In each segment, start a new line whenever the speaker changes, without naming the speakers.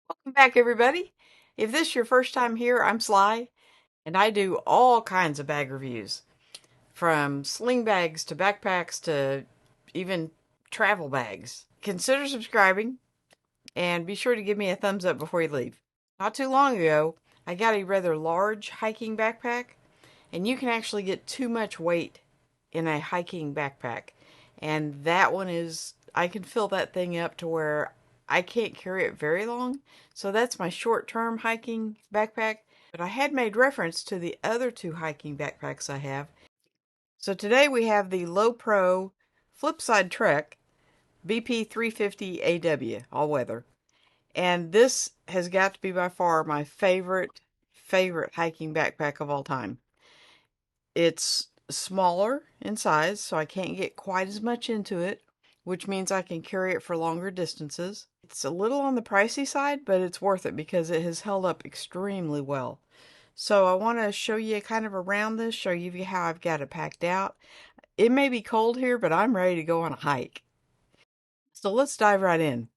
Welcome back, everybody. If this is your first time here, I'm Sly, and I do all kinds of bag reviews, from sling bags to backpacks to even travel bags. Consider subscribing, and be sure to give me a thumbs up before you leave. Not too long ago, I got a rather large hiking backpack, and you can actually get too much weight in a hiking backpack. And that one is, I can fill that thing up to where I can't carry it very long. So that's my short term hiking backpack. But I had made reference to the other two hiking backpacks I have. So today we have the Lowepro Flipside Trek BP 350 AW, all weather. And this has got to be by far my favorite hiking backpack of all time. It's smaller in size, so I can't get quite as much into it, which means I can carry it for longer distances. It's a little on the pricey side, but it's worth it because it has held up extremely well. So I want to show you kind of around this, show you how I've got it packed out. It may be cold here, but I'm ready to go on a hike. So let's dive right in.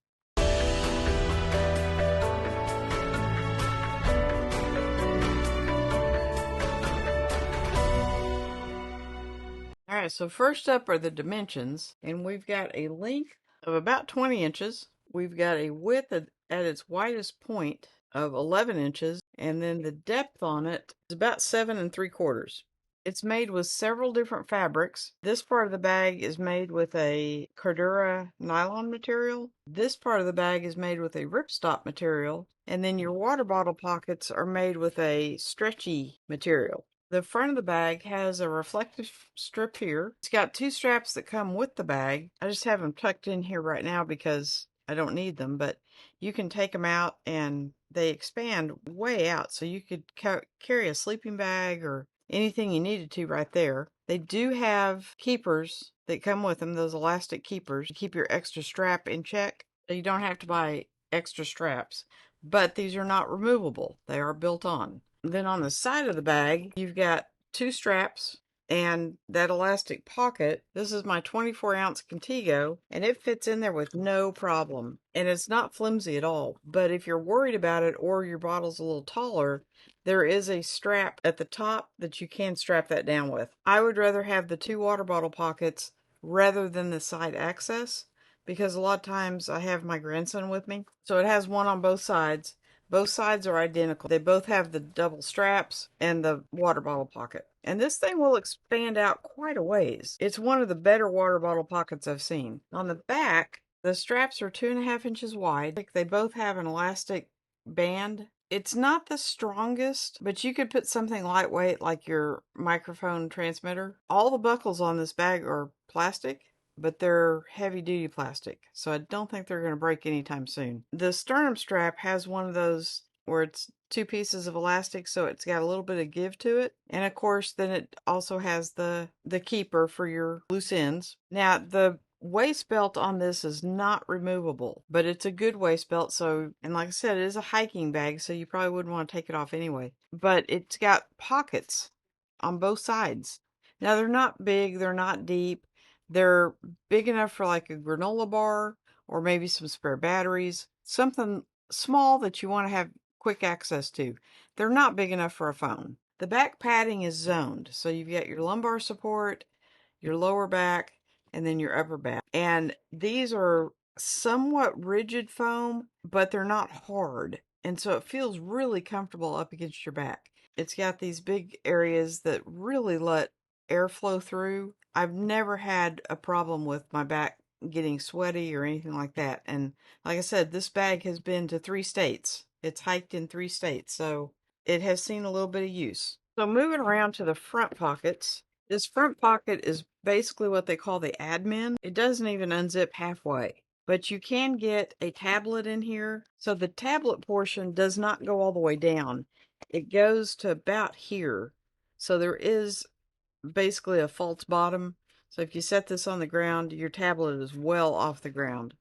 All right, so first up are the dimensions, and we've got a length of about 20 inches. We've got a width at its widest point of 11 inches, and then the depth on it is about 7 3/4. It's made with several different fabrics. This part of the bag is made with a Cordura nylon material. This part of the bag is made with a ripstop material, and then your water bottle pockets are made with a stretchy material. The front of the bag has a reflective strip here. It's got two straps that come with the bag. I just have them tucked in here right now because I don't need them, but you can take them out and they expand way out. So you could carry a sleeping bag or anything you needed to right there. They do have keepers that come with them, those elastic keepers, to keep your extra strap in check. So you don't have to buy extra straps. But these are not removable. They are built on. Then on the side of the bag, you've got two straps and that elastic pocket. This is my 24-ounce Contigo, and it fits in there with no problem. And it's not flimsy at all. But if you're worried about it or your bottle's a little taller, there is a strap at the top that you can strap that down with. I would rather have the two water bottle pockets rather than the side access because a lot of times I have my grandson with me. So it has one on both sides. Both sides are identical. They both have the double straps and the water bottle pocket. And this thing will expand out quite a ways. It's one of the better water bottle pockets I've seen. On the back, the straps are 2.5 inches wide. They both have an elastic band. It's not the strongest, but you could put something lightweight like your microphone transmitter. All the buckles on this bag are plastic, but they're heavy duty plastic, so I don't think they're going to break anytime soon. The sternum strap has one of those where it's two pieces of elastic, so it's got a little bit of give to it. And of course, then it also has the keeper for your loose ends. Now, the waist belt on this is not removable, but it's a good waist belt. So, and like I said, it is a hiking bag, so you probably wouldn't want to take it off anyway. But it's got pockets on both sides. Now, they're not big, they're not deep. They're big enough for like a granola bar or maybe some spare batteries, something small that you want to have quick access to. They're not big enough for a phone. The back padding is zoned. So you've got your lumbar support, your lower back, and then your upper back. And these are somewhat rigid foam, but they're not hard. And so it feels really comfortable up against your back. It's got these big areas that really let airflow through. I've never had a problem with my back getting sweaty or anything like that. And like I said, this bag has been to 3 states. It's hiked in 3 states, so it has seen a little bit of use. So moving around to the front pockets, this front pocket is basically what they call the admin. It doesn't even unzip halfway, but you can get a tablet in here. So the tablet portion does not go all the way down. It goes to about here. So there is basically a false bottom. So if you set this on the ground, your tablet is well off the ground.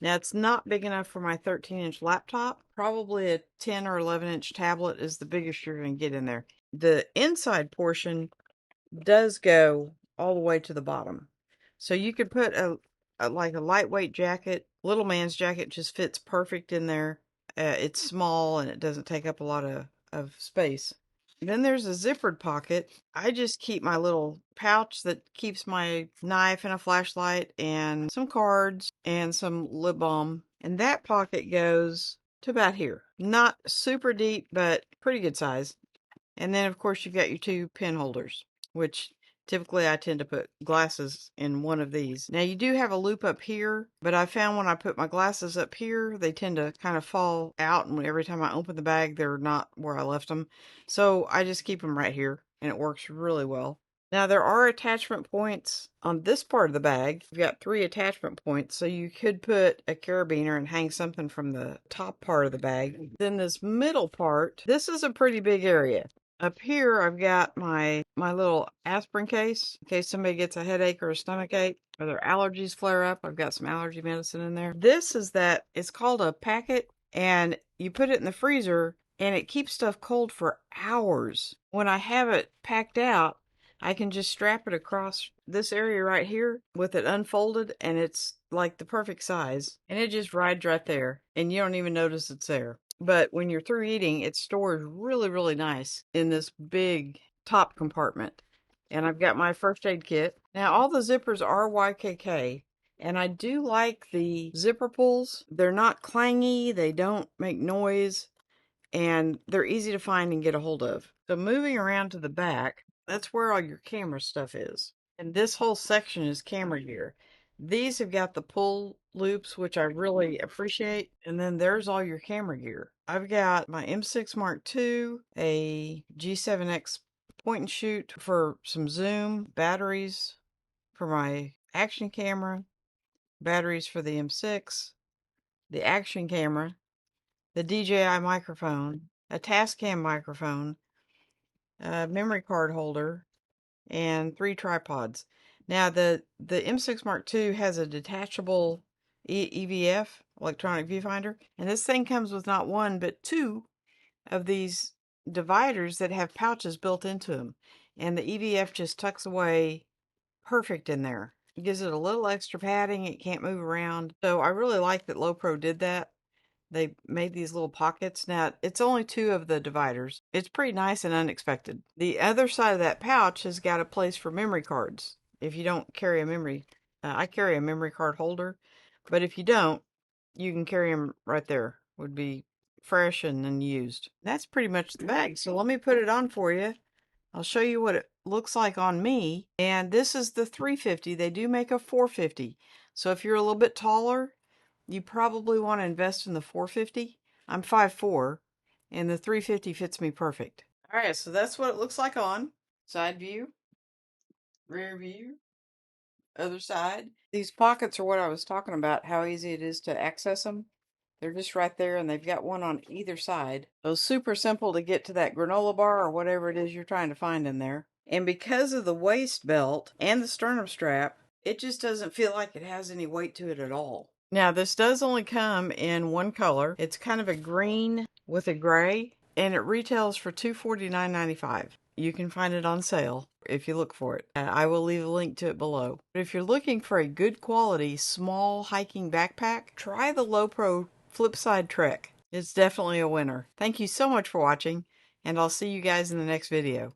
Now it's not big enough for my 13-inch laptop. Probably a 10 or 11-inch tablet is the biggest you're going to get in there. The inside portion does go all the way to the bottom. So you could put like a lightweight jacket. Little man's jacket just fits perfect in there. It's small and it doesn't take up a lot of space. Then there's a zippered pocket. I just keep my little pouch that keeps my knife and a flashlight and some cards and some lip balm. And that pocket goes to about here. Not super deep, but pretty good size. And then, of course, you've got your two pen holders, which typically I tend to put glasses in one of these. Now, you do have a loop up here, but I found when I put my glasses up here, they tend to kind of fall out. And every time I open the bag, they're not where I left them. So I just keep them right here, and it works really well. Now, there are attachment points on this part of the bag. You've got 3 attachment points, so you could put a carabiner and hang something from the top part of the bag. Then this middle part, this is a pretty big area. Up here, I've got my little aspirin case in case somebody gets a headache or a stomach ache or their allergies flare up. I've got some allergy medicine in there. This is that, it's called a packet, and you put it in the freezer and it keeps stuff cold for hours. When I have it packed out, I can just strap it across this area right here with it unfolded, and it's like the perfect size. And it just rides right there, and you don't even notice it's there. But when you're through eating, it stores really, really nice in this big top compartment. And I've got my first aid kit. Now, all the zippers are YKK, and I do like the zipper pulls. They're not clangy, they don't make noise, and they're easy to find and get a hold of. So moving around to the back, that's where all your camera stuff is. And this whole section is camera gear. These have got the pull loops, which I really appreciate. And then there's all your camera gear. I've got my M6 Mark II, a G7X point and shoot for some zoom, batteries for my action camera, batteries for the M6, the action camera, the DJI microphone, a Tascam microphone, a memory card holder, and 3 tripods. Now, the M6 Mark II has a detachable EVF, electronic viewfinder, and this thing comes with not one, but 2 of these dividers that have pouches built into them. And the EVF just tucks away perfect in there. It gives it a little extra padding. It can't move around. So I really like that Lowepro did that. They made these little pockets. Now, it's only 2 of the dividers. It's pretty nice and unexpected. The other side of that pouch has got a place for memory cards. If you don't carry a memory, I carry a memory card holder, but if you don't, you can carry them right there. Would be fresh and unused. That's pretty much the bag. So let me put it on for you. I'll show you what it looks like on me. And this is the 350. They do make a 450. So if you're a little bit taller, you probably want to invest in the 450. I'm 5'4", and the 350 fits me perfect. All right, so that's what it looks like on. Side view, rear view, other side. These pockets are what I was talking about, how easy it is to access them. They're just right there, and they've got one on either side. So super simple to get to that granola bar or whatever it is you're trying to find in there. And because of the waist belt and the sternum strap, it just doesn't feel like it has any weight to it at all. Now, this does only come in one color. It's kind of a green with a gray, and it retails for $249.95. You can find it on sale if you look for it. I will leave a link to it below. But if you're looking for a good quality small hiking backpack, try the Lowepro Flipside Trek. It's definitely a winner. Thank you so much for watching, and I'll see you guys in the next video.